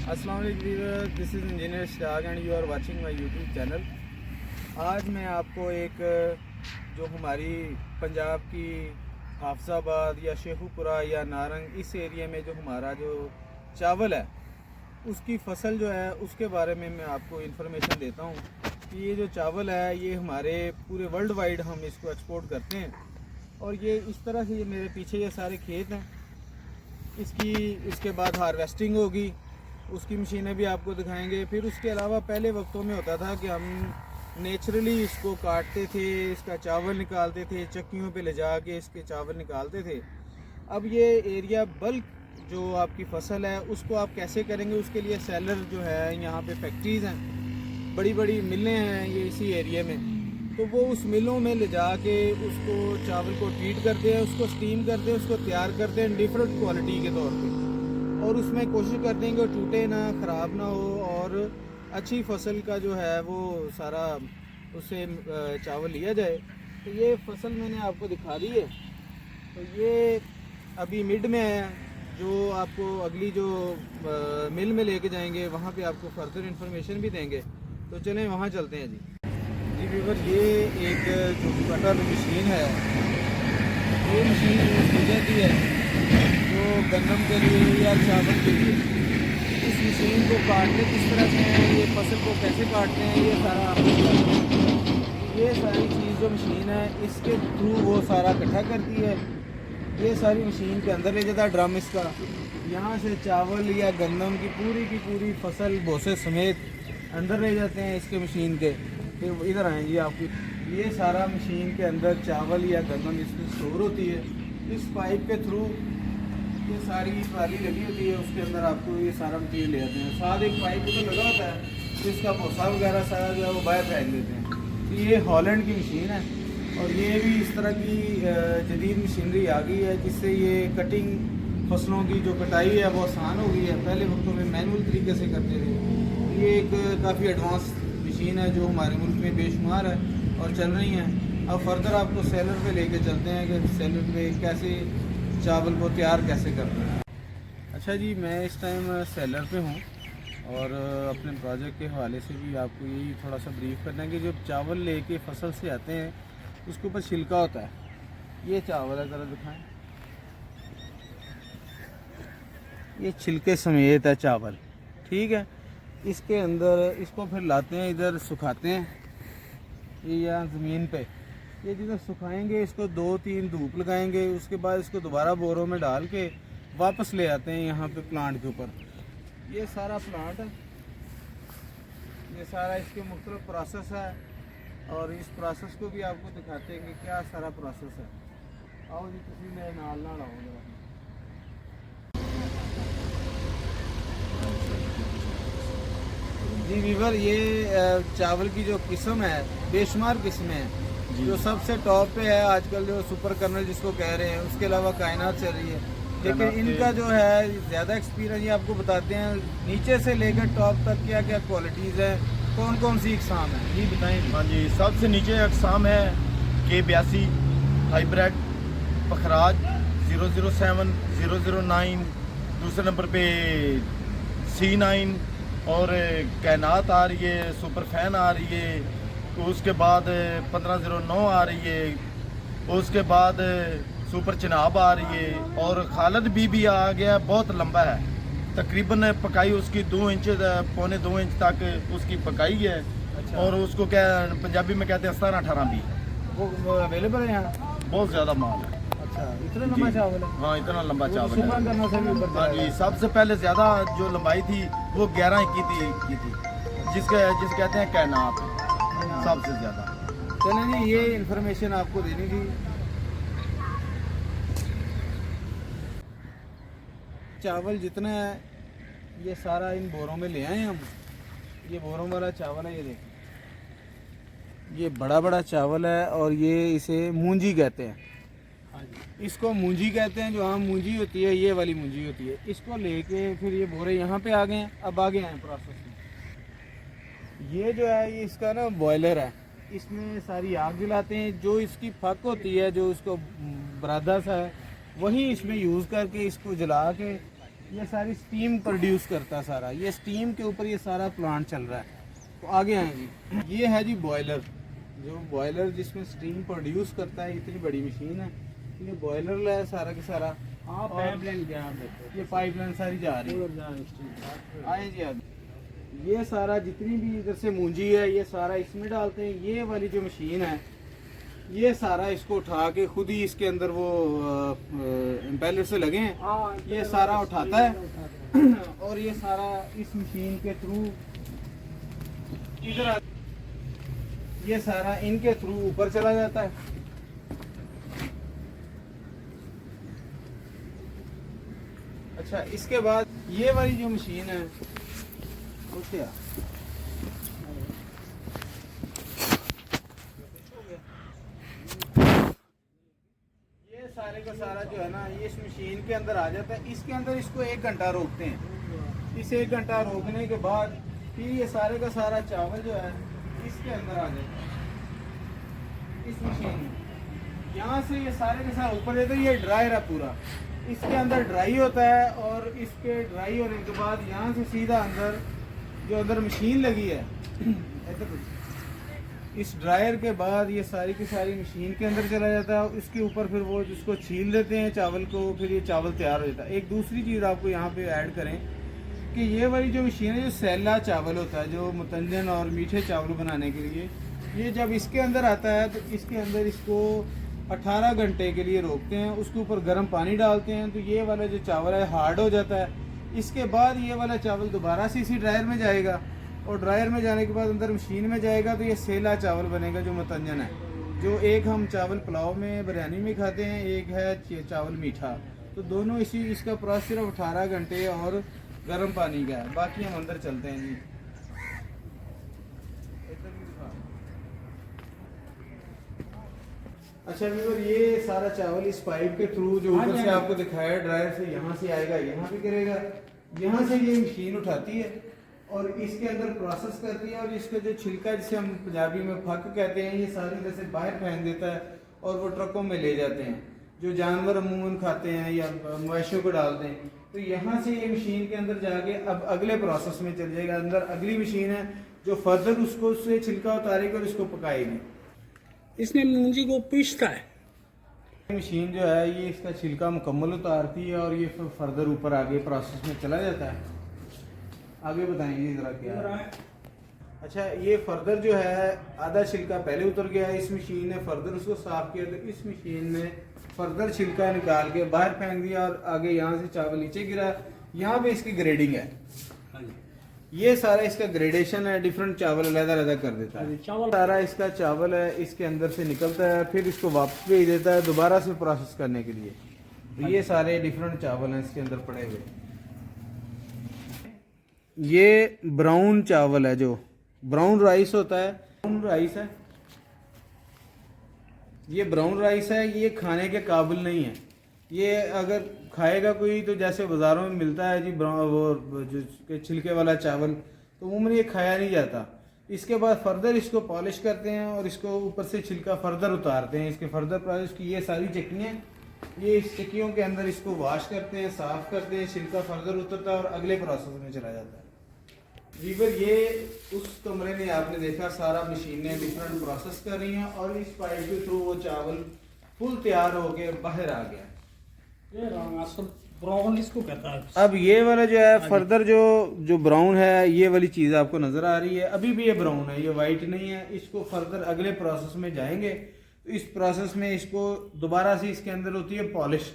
अस्सलाम वालेकुम, this is engineer Stag and you are watching my YouTube channel. आज मैं आपको एक जो हमारी पंजाब की हाफजाबाद या शेखुपुरा या नारंग इस एरिया में जो हमारा जो चावल है उसकी फसल जो है उसके बारे में मैं आपको इन्फॉर्मेशन देता हूँ कि ये जो चावल है ये हमारे पूरे वर्ल्ड वाइड हम इसको एक्सपोर्ट करते हैं। और ये इस तरह से, ये मेरे पीछे ये सारे खेत हैं, इसके बाद हार्वेस्टिंग होगी, उसकी मशीनें भी आपको दिखाएंगे। फिर उसके अलावा पहले वक्तों में होता था कि हम नेचुरली इसको काटते थे, इसका चावल निकालते थे, चक्कियों पे ले जा के इसके चावल निकालते थे। अब ये एरिया बल्क जो आपकी फसल है उसको आप कैसे करेंगे, उसके लिए सेलर जो है, यहाँ पे फैक्ट्रीज़ हैं, बड़ी बड़ी मिलें हैं ये इसी एरिया में, तो वो उस मिलों में ले जा के उसको चावल को ट्रीट करते हैं, उसको स्टीम करते हैं, उसको तैयार करते हैं डिफरेंट क्वालिटी के तौर पे, और उसमें कोशिश करते हैं कि टूटे ना, ख़राब ना हो और अच्छी फसल का जो है वो सारा उससे चावल लिया जाए। तो ये फसल मैंने आपको दिखा दी है, तो ये अभी मिड में है, जो आपको अगली जो मिल में लेके जाएंगे वहाँ पे आपको फर्दर इन्फॉर्मेशन भी देंगे। तो चलें वहाँ चलते हैं जी व्यूअर, ये एक जो कटर मशीन है, ये मशीन यूज़ की जाती है जो गन्नम के लिए या चावल के लिए। इस मशीन को काटने किस तरह से हैं, ये फसल को कैसे काटते हैं, ये सारा ये सारी चीज़ जो मशीन है इसके थ्रू वो सारा इकट्ठा करती है। ये सारी मशीन के अंदर ले जाता है ड्रम इसका, यहाँ से चावल या गंदम की पूरी फसल भूसे समेत अंदर ले जाते हैं इसके मशीन के। फिर इधर आए जी आपकी, ये सारा मशीन के अंदर चावल या गंदम इसमें स्टोर होती है। इस पाइप के थ्रू ये सारी ट्राली लगी होती है, उसके अंदर आपको ये सारा मटीरियल ले जाते हैं। साथ एक पाइप तो लगा होता है तो इसका भूसा वगैरह सारा जो है वो बाहर फेंक देते हैं। तो ये हॉलैंड की मशीन है और ये भी इस तरह की जदीद मशीनरी आ गई है जिससे ये कटिंग फसलों की जो कटाई है वो आसान हो गई है। पहले वक्तों में मैनुअल तरीके से करते थे। ये एक काफ़ी एडवांस मशीन है जो हमारे मुल्क में बेशुमार है और चल रही हैं। अब फर्दर आपको सेलर पे लेके चलते हैं कि सेलर पे कैसे चावल को तैयार कैसे करते हैं। अच्छा जी, मैं इस टाइम सेलर पे हूँ और अपने प्रोजेक्ट के हवाले से भी आपको यही थोड़ा सा ब्रीफ करना है कि जब चावल लेके फसल से आते हैं उसके ऊपर छिलका होता है। ये चावल है, ज़रा दिखाएं, ये छिलके समेत है चावल, ठीक है। इसके अंदर इसको फिर लाते हैं, इधर सुखाते हैं, ये यहाँ ज़मीन पे, ये जिधर सुखाएंगे इसको 2-3 धूप लगाएंगे, उसके बाद इसको दोबारा बोरों में डाल के वापस ले आते हैं यहाँ पे प्लांट के ऊपर। ये सारा प्लांट है, ये सारा इसके मुख्तलिफ प्रोसेस है और इस प्रोसेस को भी आपको दिखाते हैं कि क्या सारा प्रोसेस है। आओ जी, किसी ने नाल ना लाओ जरा। जी वीवर, ये चावल की जो किस्म है, बेशुमार किस्में हैं। जो सबसे टॉप पे है आजकल जो सुपर कर्नल जिसको कह रहे हैं, उसके अलावा कायनात चल रही है, लेकिन इनका जो है ज़्यादा एक्सपीरियंस ये आपको बताते हैं नीचे से लेकर टॉप तक क्या क्या क्वालिटीज़ हैं, कौन कौन सी इकसाम है, ये बताएं। हाँ जी, सबसे नीचे अकसाम है K82 हाइब्रिड, पखराज 007, 009, दूसरे नंबर पे C9 और कायनात आ रही है, सुपर फैन आ रही है, तो उसके बाद 1509 आ रही है, उसके बाद सुपर चिनाब आ रही है और खालिद भी आ गया, बहुत लंबा है, तकरीबन पकाई उसकी 2 इंच पौने 2 इंच तक उसकी पकाई है। अच्छा। और उसको क्या पंजाबी में कहते हैं 17-18 भी, वो अवेलेबल है यहाँ, बहुत ज़्यादा माल है। अच्छा, इतना लंबा चावल है? हाँ, इतना लंबा चावल है। हाँ जी, सबसे पहले ज़्यादा जो लंबाई थी वो 11 की थी, जिसके कहते हैं कायनात, सबसे ज़्यादा। चलें जी, ये इन्फॉर्मेशन आपको देनी थी। चावल जितना है ये सारा इन बोरों में ले आए हम, ये बोरों वाला चावल है, ये देखें, ये बड़ा बड़ा चावल है और ये इसे मूंजी कहते हैं। इसको मूंजी कहते हैं, जो आम मूंजी होती है ये वाली मूंजी होती है। इसको लेके फिर ये बोरे यहाँ पे आ गए हैं, अब आगे आए प्रोसेस में। ये जो है ये इसका ना बॉयलर है, इसमें सारी आग जलाते हैं, जो इसकी फक होती है, जो इसको बरादा सा है, वही इसमें यूज़ करके इसको जला के ये सारी स्टीम प्रोड्यूस करता है सारा, ये स्टीम के ऊपर ये सारा प्लांट चल रहा है। तो आगे आए जी, ये है जी बॉयलर, जो बॉयलर जिसमें स्टीम प्रोड्यूस करता है, इतनी बड़ी मशीन है। ये बॉयलर है सारा के सारा। हाँ, पाइपलाइन क्या ये पाइपलाइन सारी जा रही है। आए जी आगे, ये सारा जितनी भी इधर से मूंजी है ये सारा इसमें डालते हैं। ये वाली जो मशीन है ये सारा इसको उठा के खुद ही इसके अंदर वो इम्पेलर से लगे हैं, ये सारा उठाता है और ये सारा इस मशीन के थ्रू इधर ये सारा इनके थ्रू ऊपर चला जाता है। अच्छा, इसके बाद ये वाली जो मशीन है वो क्या, ये सारे का सारा जो है ना ये इस मशीन के अंदर आ जाता है। इसके अंदर इसको 1 घंटा रोकते हैं। इस 1 घंटा रोकने के बाद फिर ये सारे का सारा चावल जो है इसके अंदर आ जाता है इस मशीन में। यहाँ से ये सारे के सारे ऊपर देते हैं। ये ड्रायर है पूरा, इसके अंदर ड्राई होता है और इसके ड्राई होने के बाद यहाँ से सीधा अंदर जो अंदर मशीन लगी है इस ड्रायर के बाद ये सारी की सारी मशीन के अंदर चला जाता है। उसके ऊपर फिर वो जिसको छील देते हैं चावल को, फिर ये चावल तैयार हो जाता है। एक दूसरी चीज़ आपको यहाँ पे ऐड करें कि ये वाली जो मशीन है, जो सैला चावल होता है जो मुतंजन और मीठे चावल बनाने के लिए, ये जब इसके अंदर आता है तो इसके अंदर इसको 18 घंटे के लिए रोकते हैं। उसके ऊपर गर्म पानी डालते हैं तो ये वाला जो चावल है हार्ड हो जाता है। इसके बाद ये वाला चावल दोबारा से इसी ड्रायर में जाएगा और ड्रायर में जाने के बाद अंदर मशीन में जाएगा तो ये सेला चावल बनेगा जो मुतंजन है। जो एक हम चावल पुलाव में बिरयानी में खाते हैं, एक है चावल मीठा, तो दोनों इसी इसका प्रोसेस सिर्फ 18 घंटे और गर्म पानी का है। बाकी हम अंदर चलते हैं जी। अच्छा व्यूअर, ये सारा चावल इस पाइप के थ्रू जो ऊपर से आपको दिखाया ड्रायर से यहाँ से आएगा, यहाँ पे गिरेगा, यहाँ से ये मशीन उठाती है और इसके अंदर प्रोसेस करती है और इसका जो छिलका जिसे हम पंजाबी में फक कहते हैं, ये सारी जैसे बाहर फेंक देता है और वो ट्रकों में ले जाते हैं। जो जानवर अमूमन खाते हैं या मवेशियों को डालते हैं, तो यहाँ से ये मशीन के अंदर जाके अब अगले प्रोसेस में चल जाएगा। अंदर अगली मशीन है जो फर्दर उसको उससे छिलका उतारेगी और इसको पकाएगी। इसने मूंजी को पीसता है। मशीन जो है ये इसका छिलका मुकम्मल उतारती है और ये फिर फर्दर ऊपर आगे प्रोसेस में चला जाता है। आगे बताएंगे ज़रा क्या है। अच्छा, ये फर्दर जो है आधा छिलका पहले उतर गया है, इस मशीन ने फर्दर उसको साफ किया तो इस मशीन ने फर्दर छिलका निकाल के बाहर फेंक दिया और आगे यहाँ से चावल नीचे गिरा। यहाँ पे इसकी ग्रेडिंग है, ये सारा इसका ग्रेडेशन है, डिफरेंट चावल अलग-अलग कर देता है। सारा इसका चावल है इसके अंदर से निकलता है, फिर इसको वापस भेज देता है दोबारा से प्रोसेस करने के लिए। तो ये सारे डिफरेंट चावल हैं इसके अंदर पड़े हुए। ये ब्राउन चावल है, जो ब्राउन राइस होता है, ब्राउन राइस है, ये ब्राउन राइस है। ये खाने के काबिल नहीं है। ये अगर खाएगा कोई तो जैसे बाज़ारों में मिलता है जी वो जो छिलके वाला चावल, तो उम्र ये खाया नहीं जाता। इसके बाद फर्दर इसको पॉलिश करते हैं और इसको ऊपर से छिलका फर्दर उतारते हैं। इसके फर्दर प्रोसेस की ये सारी चक्कियाँ, ये इस चक्कियों के अंदर इसको वॉश करते हैं, साफ़ करते हैं, छिलका फर्दर उतरता है और अगले प्रोसेस में चला जाता है। वीवर, ये उस कमरे में आपने देखा सारा मशीनें डिफरेंट प्रोसेस कर रही हैं और इस पाइप के थ्रू वो चावल फुल तैयार होके बाहर आ गया। ब्राउन इसको कहता है। अब ये वाला जो है फर्दर जो ब्राउन है, ये वाली चीज़ आपको नज़र आ रही है, अभी भी ये ब्राउन है, ये वाइट नहीं है। इसको फर्दर अगले प्रोसेस में जाएंगे तो इस प्रोसेस में इसको दोबारा से इसके अंदर होती है पॉलिश।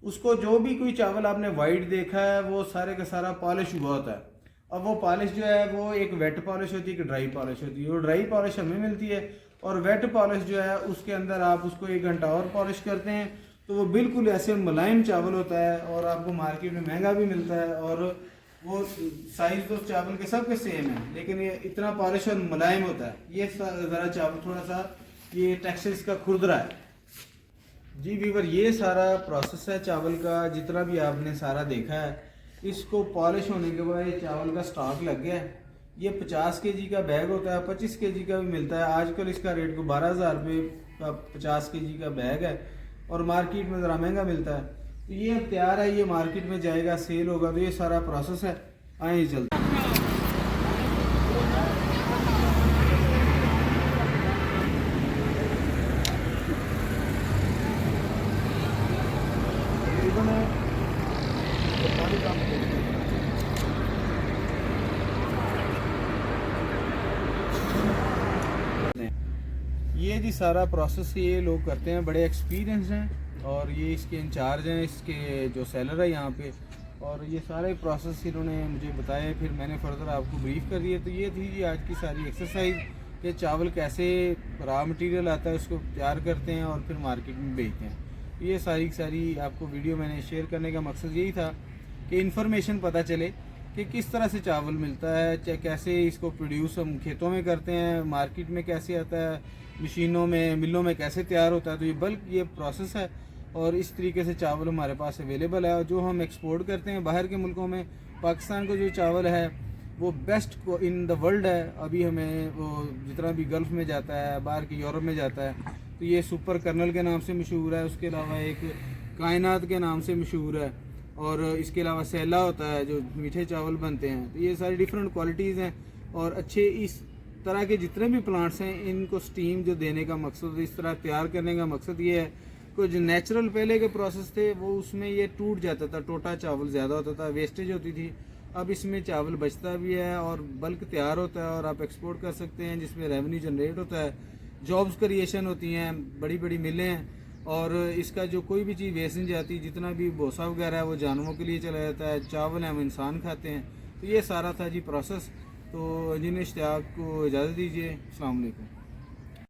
उसको जो भी कोई चावल आपने वाइट देखा है वो सारे का सारा पॉलिश हुआ होता है। अब वो पॉलिश जो है वो एक वेट पॉलिश होती है, एक ड्राई पॉलिश होती है। वो ड्राई पॉलिश हमें मिलती है और वेट पॉलिश जो है उसके अंदर आप उसको 1 घंटा और पॉलिश करते हैं तो वो बिल्कुल ऐसे मुलायम चावल होता है और आपको मार्केट में महंगा भी मिलता है। और वो साइज़ तो चावल के सब के सेम है, लेकिन ये इतना पॉलिश और मुलायम होता है। ये ज़रा चावल थोड़ा सा ये टेक्सचर इसका खुरदरा है जी। वीवर, ये सारा प्रोसेस है चावल का, जितना भी आपने सारा देखा है। इसको पॉलिश होने के बाद ये चावल का स्टॉक लग गया है। ये 50 kg का बैग होता है, 25 kg का भी मिलता है। आजकल इसका रेट को 12,000 रुपये का 50 kg का बैग है और मार्केट में ज़रा महंगा मिलता है। तो ये अब तैयार है, ये मार्केट में जाएगा, सेल होगा। तो ये सारा प्रोसेस है, आए चलते हैं। ये जी सारा प्रोसेस ये लोग करते हैं, बड़े एक्सपीरियंस हैं और ये इसके इंचार्ज हैं, इसके जो सेलर है यहाँ पे। और ये सारे प्रोसेस इन्होंने मुझे बताए, फिर मैंने फर्दर आपको ब्रीफ कर दिए। तो ये थी जी आज की सारी एक्सरसाइज कि चावल कैसे रॉ मटेरियल आता है उसको तैयार करते हैं और फिर मार्केट में बेचते हैं। तो ये सारी की सारी आपको वीडियो मैंने शेयर करने का मकसद यही था कि इन्फॉर्मेशन पता चले कि किस तरह से चावल मिलता है, कैसे इसको प्रोड्यूस हम खेतों में करते हैं, मार्केट में कैसे आता है, मशीनों में, मिलों में कैसे तैयार होता है। तो ये बल्क ये प्रोसेस है और इस तरीके से चावल हमारे पास अवेलेबल है। और जो हम एक्सपोर्ट करते हैं बाहर के मुल्कों में, पाकिस्तान का जो चावल है वो बेस्ट इन द वर्ल्ड है। अभी हमें वो जितना भी गल्फ़ में जाता है, बाहर के यूरोप में जाता है, तो ये सुपर कर्नल के नाम से मशहूर है। उसके अलावा एक कायनात के नाम से मशहूर है और इसके अलावा सैला होता है जो मीठे चावल बनते हैं। तो ये सारी डिफरेंट क्वालिटीज़ हैं और अच्छे इस तरह के जितने भी प्लांट्स हैं इनको स्टीम जो देने का मकसद, इस तरह तैयार करने का मकसद ये है। कुछ नेचुरल पहले के प्रोसेस थे वो उसमें ये टूट जाता था, टोटा चावल ज़्यादा होता था, वेस्टेज होती थी। अब इसमें चावल बचता भी है और बल्क तैयार होता है और आप एक्सपोर्ट कर सकते हैं, जिसमें रेवेन्यू जनरेट होता है, जॉब्स क्रिएशन होती हैं, बड़ी बड़ी मिलें हैं। और इसका जो कोई भी चीज़ वेस्ट नहीं जाती, जितना भी भूसा वगैरह है वो जानवरों के लिए चला जाता है, चावल है हम इंसान खाते हैं। तो ये सारा था जी प्रोसेस। तो इंजीनियर इश्तियाक को इजाज़त दीजिए। अस्सलाम वालेकुम।